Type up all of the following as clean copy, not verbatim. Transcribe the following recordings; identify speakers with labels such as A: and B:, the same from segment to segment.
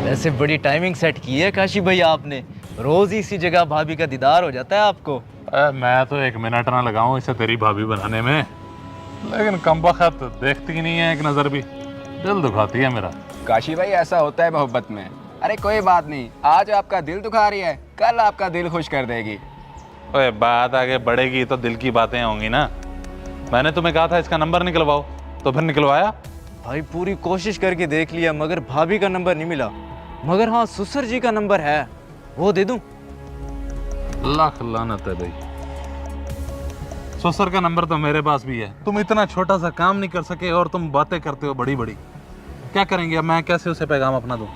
A: ऐसे बड़ी timing set की है काशी भाई आपने। रोज ही इसी जगह भाभी का दीदार हो जाता है आपको।
B: मैं तो 1 मिनट ना लगाऊं इसे तेरी भाभी बनाने में, लेकिन कमबख्त देखती ही नहीं है एक नज़र भी, दिल दुखाती है मेरा।
C: काशी भाई ऐसा होता है मोहब्बत में। अरे कोई बात नहीं, आज आपका दिल दुखा रही है, कल आपका दिल खुश कर देगी।
B: ओए बात आगे बढ़ेगी तो दिल की बातें होंगी ना। मैंने तुम्हें कहा था इसका नंबर निकलवाओ, तो फिर निकलवाया।
A: भाई पूरी कोशिश करके देख लिया मगर भाभी का नंबर नहीं मिला। मगर हाँ ससुर जी का नंबर है, वो दे दूं?
B: लाख लानत है भाई, ससुर का नंबर तो मेरे पास भी है। तुम इतना छोटा सा काम नहीं कर सके और तुम बातें करते हो बड़ी बड़ी। क्या करेंगे अब, मैं कैसे उसे पैगाम अपना दूं?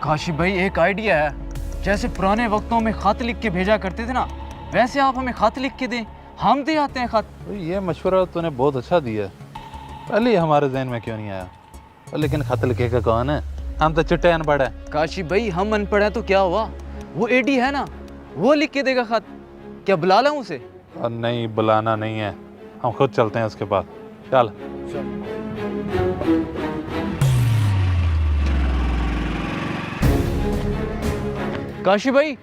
A: काशी भाई एक आइडिया है, जैसे पुराने वक्तों में खत लिख के भेजा करते थे ना, वैसे आप हमें खत लिख के दें, हम दे आते हैं खत।
B: ये मशवरा तूने बहुत अच्छा दिया, पहले ही हमारे जहन में क्यों नहीं आया। लेकिन खत लिखेगा कौन है, हम तो चिट्टे अनपढ़ है।
A: काशी भाई हम अनपढ़ हैं तो क्या हुआ, वो एडी है ना, वो लिख के देगा खत। क्या बुला लाऊं उसे?
B: और नहीं, बुलाना नहीं है, हम खुद चलते हैं उसके पास। चल।
A: काशी भाई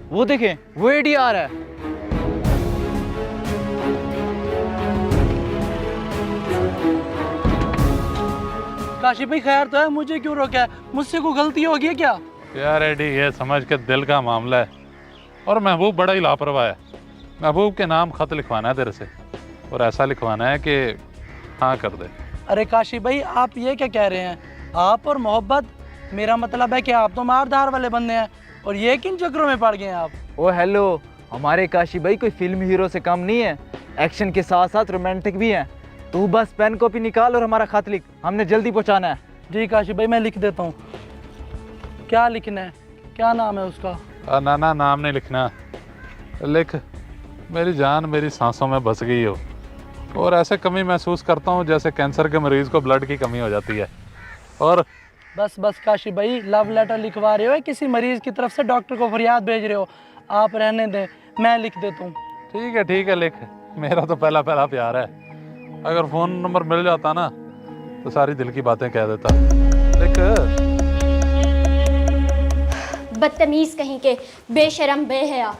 A: वो देखें, वो एडी आ रहा है।
D: काशी भाई खैर तो है, मुझे क्यों रोका है? मुझसे कोई गलती हो गई क्या?
B: यार एडी, ये समझ के दिल का मामला है और महबूब बड़ा ही लापरवाह है। महबूब के नाम खत लिखवाना है तेरे से, और ऐसा लिखवाना है कि हाँ कर दे।
D: अरे काशी भाई आप ये क्या कह रहे हैं? आप और मोहब्बत, मेरा मतलब है कि आप तो मारधार वाले बंदे हैं, और ये किन चक्रों में पड़ गए हैं आप?
A: ओ हेलो, हमारे काशी भाई कोई फिल्म हीरो से कम नहीं है, एक्शन के साथ साथ रोमांटिक भी है। तू बस पेन कॉपी निकाल और हमारा खत लिख, हमने जल्दी पहुंचाना है।
D: जी काशी भाई मैं लिख देता हूँ। क्या लिखना है, क्या नाम है उसका?
B: ना ना, नाम नहीं लिखना, लिख मेरी जान मेरी सांसों में बस गई हो, और ऐसे कमी महसूस करता हूँ जैसे कैंसर के मरीज को ब्लड की कमी हो जाती है। और
D: बस बस काशी भाई, लव लेटर लिखवा रहे हो या किसी मरीज की तरफ से डॉक्टर को फरियाद भेज रहे हो? आप रहने दें, मैं लिख देता हूँ।
B: ठीक है लिख, मेरा तो पहला पहला प्यार है। अगर फोन नंबर मिल जाता ना तो सारी दिल की बातें कह देता। लिख।
E: बदतमीज कहीं के, बेशरम बेहया।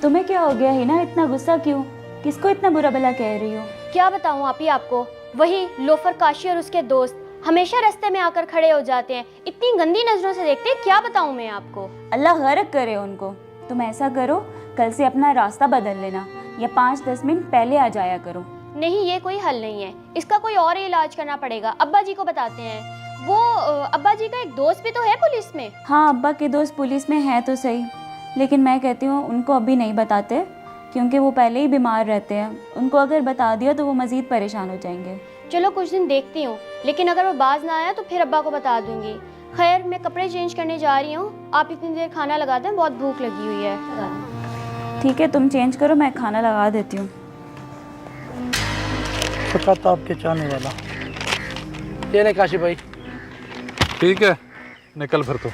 F: तुम्हें क्या हो गया है ना, इतना गुस्सा क्यों? किसको इतना बुरा भला कह रही हो?
E: क्या बताऊं आप ही आपको, वही लोफर काशी और उसके दोस्त हमेशा रास्ते में आकर खड़े हो जाते हैं, इतनी गंदी नजरों से देखते हैं। क्या बताऊं मैं आपको?
F: अल्लाह गर्क करे उनको। तुम ऐसा करो, कल से अपना रास्ता बदल लेना, या 5-10 मिनट पहले आ जाया करो।
E: नहीं, ये कोई हल नहीं है, इसका कोई और इलाज करना पड़ेगा। अब्बा जी को बताते हैं। वो अब्बा जी का एक दोस्त भी तो है पुलिस में।
F: हाँ, अब्बा के दोस्त पुलिस में है तो सही, लेकिन मैं कहती हूँ उनको अभी नहीं बताते, क्योंकि वो पहले ही बीमार रहते हैं। उनको अगर बता दिया तो वो मज़ीद परेशान हो जाएंगे।
E: चलो कुछ दिन देखती हूँ, लेकिन अगर वो बाज ना आया तो फिर अब्बा को बता दूंगी। खैर मैं कपड़े चेंज करने जा रही हूँ, आप इतनी देर खाना लगा दें, बहुत भूख लगी हुई है।
F: ठीक है, तुम चेंज करो, मैं खाना लगा देती हूँ।
D: फकत आपके चाहने वाला। ये ले काशी भाई।
B: ठीक है, निकल फिर तो।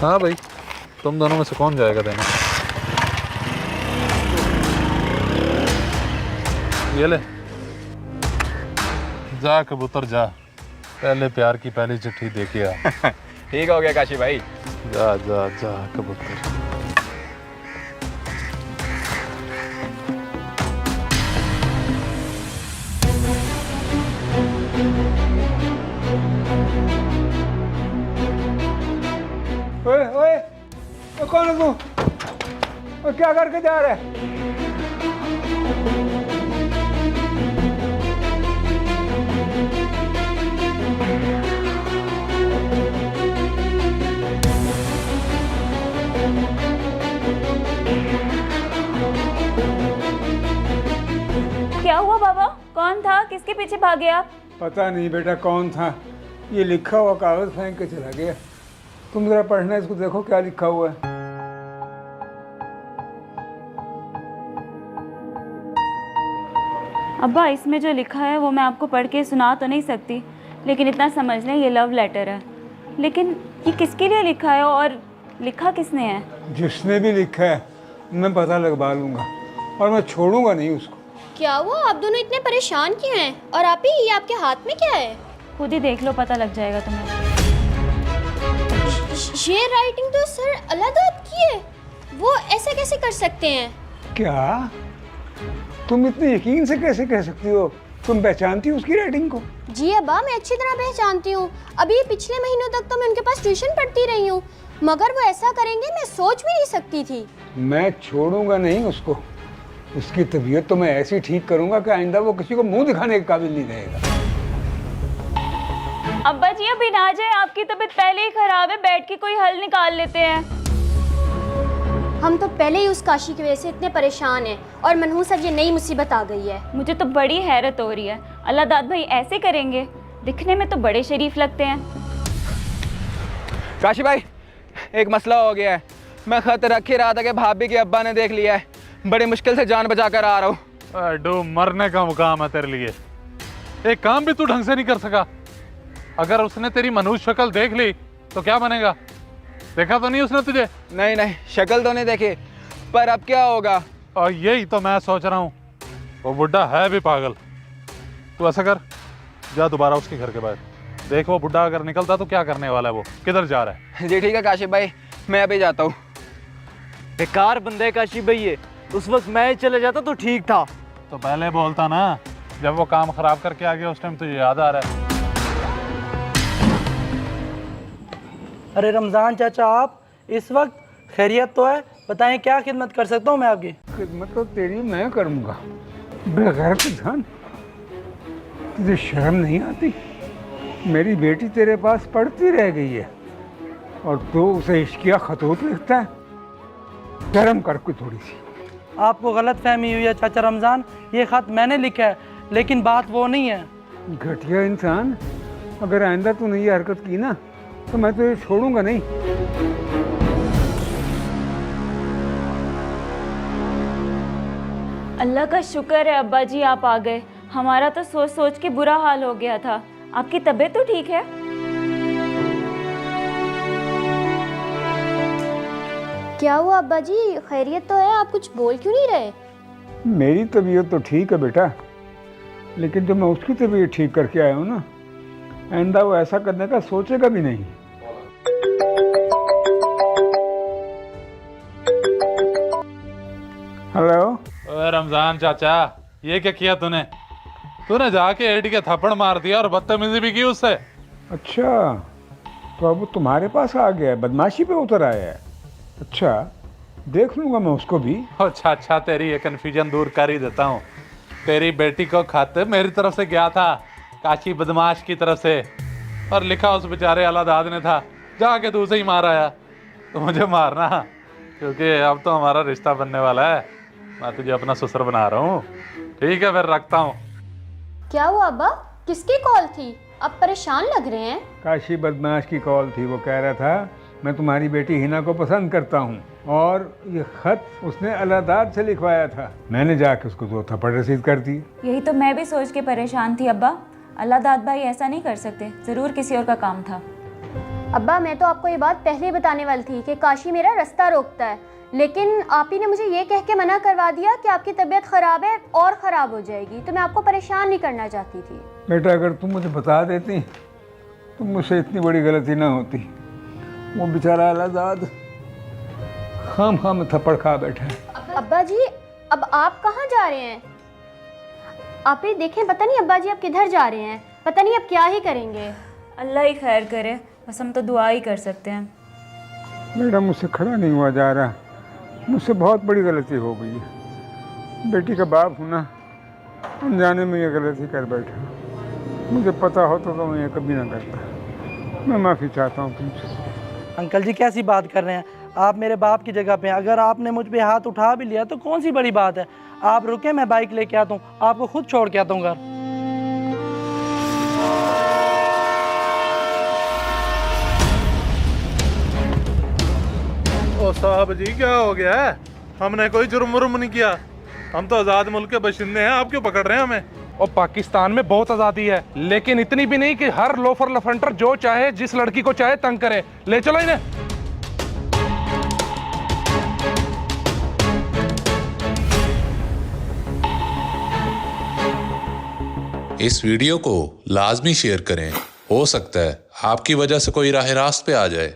B: हाँ भाई, तुम दोनों में से कौन जाएगा देना? ये ले, जा कबूतर जा, पहले प्यार की पहली चिट्ठी दे के आ।
C: ठीक हो गया काशी भाई।
B: जा जा जा कबूतर।
G: ओए ओए, तो कौन है तू? और क्या करके जा रहा है?
F: क्या हुआ बाबा? कौन था? किसके पीछे भागे आप?
G: पता नहीं बेटा कौन था, ये लिखा हुआ कागज फेंक के चला गया। तुम जरा पढ़ना, इसको देखो क्या लिखा हुआ है।
F: अब्बा, इसमें जो लिखा है वो मैं आपको पढ़ के सुना तो नहीं सकती, लेकिन इतना समझ लें ये लव लेटर है। लेकिन ये किसके लिए लिखा है और लिखा किसने है?
G: जिसने भी लिखा है मैं पता लगवा लूँगा, और मैं छोड़ूंगा नहीं उसको।
E: क्या हुआ, आप दोनों इतने परेशान क्यों हैं? और आप ही, ये आपके हाथ में क्या है?
F: खुद ही देख लो, पता लग जाएगा तुम्हें।
E: ये राइटिंग तो सर अल्लाहदाद की है, वो ऐसा कैसे कर सकते हैं?
G: क्या तुम इतने यकीन से कैसे कह सकती हो? तुम पहचानती हो उसकी राइटिंग को?
E: जी अब्बा, मैं अच्छी तरह पहचानती हूँ। अभी पिछले महीनों तक तो मैं उनके पास ट्यूशन पढ़ती रही हूँ, मगर वो ऐसा करेंगे मैं सोच भी नहीं सकती थी।
G: मैं छोड़ूंगा नहीं उसको। उसकी तबीयत तो मैं ऐसी ठीक करूंगा कि आइंदा वो किसी को मुंह दिखाने के काबिल नहीं रहेगा।
F: अब्बा जी अभी ना जाए, आपकी तबीयत पहले ही खराब है, बैठ के कोई हल निकाल लेते हैं।
E: हम तो पहले ही उस काशी की वजह से इतने परेशान हैं और मनहूस अब ये नई मुसीबत आ गई है।
F: मुझे तो बड़ी हैरत हो रही है, अल्लाहदाद भाई ऐसे करेंगे? दिखने में तो बड़े शरीफ लगते हैं।
C: काशी भाई, एक मसला हो गया है। मैं खत रख ही रहा था कि भाभी के अब्बा ने देख लिया है। बड़ी मुश्किल से जान बचा कर आ रहा हूँ।
B: डो मरने का मुकाम है तेरे लिए। एक काम भी तू ढंग से नहीं कर सका। अगर उसने तेरी मनुष्य शक्ल देख ली तो क्या बनेगा? देखा तो नहीं उसने तुझे?
C: नहीं नहीं, शक्ल तो नहीं देखी, पर अब क्या होगा?
B: और यही तो मैं सोच रहा हूँ। वो बुढ़ा है भी पागल। तू ऐसा कर, जा दोबारा उसके घर के बाहर देख, वो बुढ़ा अगर निकलता तो क्या करने वाला है, वो किधर जा रहा है।
C: जी ठीक है काशिफ भाई, मैं अभी जाता हूँ।
A: बेकार बंदे काशिफ भाई ये, उस वक्त मैं ही चले जाता तो ठीक था।
B: तो पहले बोलता ना, जब वो काम खराब करके आ गया उस टाइम तुझे याद आ रहा है।
D: अरे रमज़ान चाचा, आप इस वक्त खैरियत तो है? बताएं क्या खिदमत कर सकता हूँ मैं आपकी?
G: खिदमत तो तेरी मैं करूँगा। बेगैरत इंसान, तुझे शर्म नहीं आती? मेरी बेटी तेरे पास पढ़ती रह गई है और तू उसे इश्किया खतूत लिखता है। शर्म कर कोई थोड़ी सी।
D: आपको गलत फहमी हुई है चाचा रमज़ान, ये ख़त मैंने लिखा है, लेकिन बात वो नहीं है।
G: घटिया इंसान, अगर आइंदा तूने ये हरकत की ना तो मैं तुझे छोड़ूंगा नहीं।
F: अल्लाह का शुक्र है अब्बा जी आप आ गए, हमारा तो सोच सोच के बुरा हाल हो गया था। आपकी तबीयत तो ठीक है?
E: क्या हुआ अब्बा जी, खैरियत तो है? आप कुछ बोल क्यों नहीं रहे?
G: मेरी तबीयत तो ठीक है बेटा, लेकिन जो मैं उसकी तबीयत ठीक करके आया हूँ ना, आइंदा वो ऐसा करने का सोचेगा भी नहीं। हेलो।
B: ओए रमजान चाचा, ये क्या किया तूने? तूने जाके एडी के थप्पड़ मार दिया और बदतमीजी भी की उससे।
G: अच्छा, तो अब वो तुम्हारे पास आ गया है, बदमाशी पे उतर आया है। अच्छा, देख लूंगा मैं उसको भी।
B: अच्छा अच्छा, तेरी ये कन्फ्यूजन दूर कर ही देता हूँ। तेरी बेटी को खत मेरी तरफ से गया था, काशी बदमाश की तरफ से, और लिखा उस बेचारे अल्लाहदाद ने था। जाके तू उसे ही मार आया। तो मुझे मारना, क्योंकि अब तो हमारा रिश्ता बनने वाला है। मैं तुझे अपना ससुर बना रहा हूँ। ठीक है, फिर रखता हूँ।
E: क्या हुआ अब्बा, किसकी कॉल थी? आप परेशान लग रहे हैं।
G: काशी बदमाश की कॉल थी। वो कह रहा था मैं तुम्हारी बेटी हिना को पसंद करता हूँ, और ये खत उसने अल्लाहदाद से लिखवाया था। मैंने जाके उसको 2 थप्पड़ रसीद कर दी।
F: यही तो मैं भी सोच के परेशान थी अब्बा, अल्लाहदाद भाई ऐसा नहीं कर सकते, ज़रूर किसी और का काम था।
E: अब्बा, मैं तो आपको ये बात पहले ही बताने वाली थी कि काशी मेरा रास्ता रोकता है, लेकिन आप ही ने मुझे ये कह के मना करवा दिया कि आपकी तबीयत ख़राब है और ख़राब हो जाएगी, तो मैं आपको परेशान नहीं करना चाहती थी।
G: बेटा, अगर तुम मुझे बता देती तो मुझसे इतनी बड़ी गलती ना होती। वो बेचारा अल्लाहदाद खाम में थप्पड़ खा बैठा है।
E: अब्बा जी, अब आप कहाँ जा रहे हैं? आप ही देखें, पता नहीं अब्बा जी आप किधर जा रहे हैं, पता नहीं अब क्या ही करेंगे।
F: अल्लाह ही खैर करे, बस हम तो दुआ ही कर सकते हैं।
G: बेटा, मुझसे खड़ा नहीं हुआ जा रहा। मुझसे बहुत बड़ी गलती हो गई है। बेटी का बाप हूँ ना, अनजाने में ये गलती कर बैठा। मुझे पता होता तो मैं ये कभी ना करता। मैं माफ़ी चाहता हूँ तुमसे।
D: अंकल जी कैसी बात कर रहे हैं? आप मेरे बाप की जगह पे हैं। अगर आपने मुझ पे हाथ उठा भी लिया तो कौन सी बड़ी बात है? आप रुके, मैं बाइक लेके आता हूँ, आपको खुद छोड़ के आता हूँ घर।
B: ओ साहब जी, क्या हो गया है? हमने कोई जुर्म वुर्म नहीं किया। हम तो आज़ाद मुल्क के बशिंदे हैं, आप क्यों पकड़ रहे हैं हमें?
H: और पाकिस्तान में बहुत आज़ादी है, लेकिन इतनी भी नहीं कि हर लोफर लफंटर जो चाहे जिस लड़की को चाहे तंग करे। ले चलो इन्हें।
I: इस वीडियो को लाजमी शेयर करें, हो सकता है आपकी वजह से कोई राह रास्त पे आ जाए।